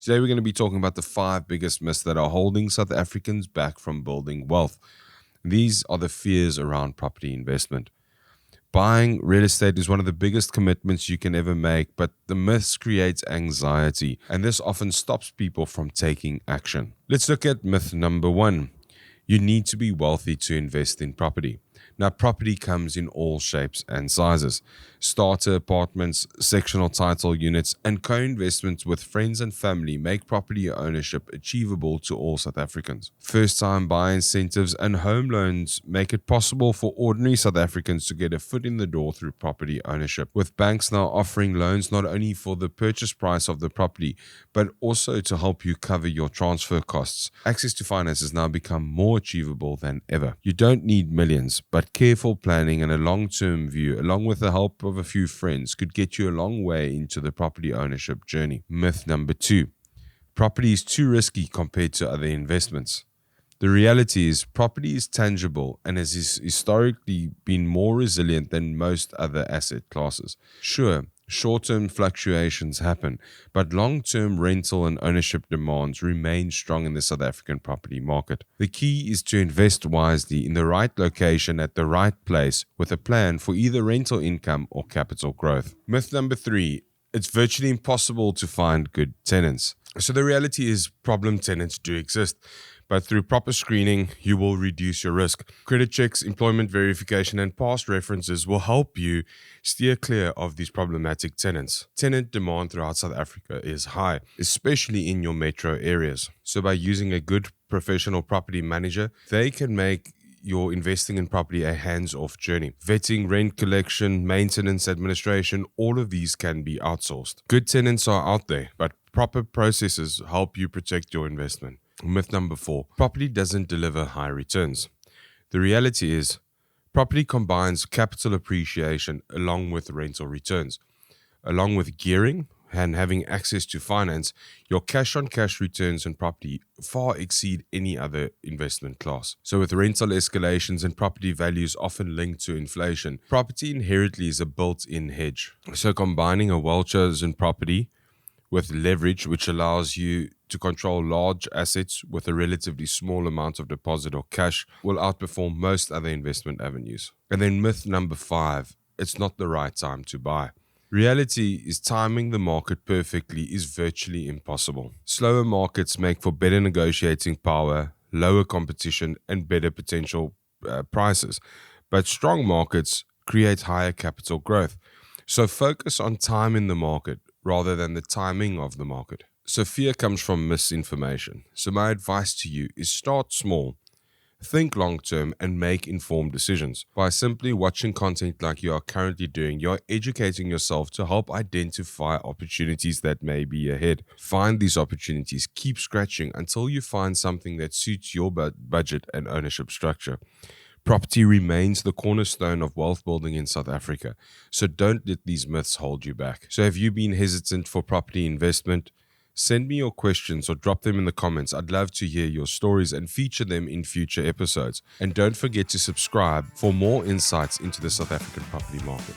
Today, we're going to be talking about the 5 biggest myths that are holding South Africans back from building wealth. These are the fears around property investment. Buying real estate is one of the biggest commitments you can ever make, but the myths create anxiety, and this often stops people from taking action. Let's look at myth number 1. You need to be wealthy to invest in property. Now, property comes in all shapes and sizes. Starter apartments, sectional title units, and co-investments with friends and family make property ownership achievable to all South Africans. First-time buyer incentives and home loans make it possible for ordinary South Africans to get a foot in the door through property ownership, with banks now offering loans not only for the purchase price of the property, but also to help you cover your transfer costs. Access to finance has now become more achievable than ever. You don't need millions, but careful planning and a long-term view, along with the help of a few friends, could get you a long way into the property ownership journey. Myth number 2. Property is too risky compared to other investments. The reality is property is tangible and has historically been more resilient than most other asset classes. Sure, short-term fluctuations happen, but long-term rental and ownership demands remain strong in the South African property market. The key is to invest wisely in the right location at the right place with a plan for either rental income or capital growth. Myth number 3. It's virtually impossible to find good tenants. So the reality is problem tenants do exist, but through proper screening, you will reduce your risk. Credit checks, employment verification, and past references will help you steer clear of these problematic tenants. Tenant demand throughout South Africa is high, especially in your metro areas. So by using a good professional property manager, they can make your investing in property a hands-off journey. Vetting, rent collection, maintenance, administration, all of these can be outsourced. Good tenants are out there, but proper processes help you protect your investment. Myth number 4. Property doesn't deliver high returns. The reality is, property combines capital appreciation along with rental returns. Along with gearing and having access to finance, your cash-on-cash returns in property far exceed any other investment class. So with rental escalations and property values often linked to inflation, property inherently is a built-in hedge. So combining a well-chosen property with leverage, which allows you to control large assets with a relatively small amount of deposit or cash, will outperform most other investment avenues. And then myth number 5, it's not the right time to buy. Reality is timing the market perfectly is virtually impossible. Slower markets make for better negotiating power, lower competition, and better potential prices. But strong markets create higher capital growth. So focus on time in the market rather than the timing of the market. So fear comes from misinformation. So my advice to you is start small, think long-term, and make informed decisions. By simply watching content like you are currently doing, you're educating yourself to help identify opportunities that may be ahead. Find these opportunities, keep scratching until you find something that suits your budget and ownership structure. Property remains the cornerstone of wealth building in South Africa, so don't let these myths hold you back. So have you been hesitant for property investment? Send me your questions or drop them in the comments. I'd love to hear your stories and feature them in future episodes. And don't forget to subscribe for more insights into the South African property market.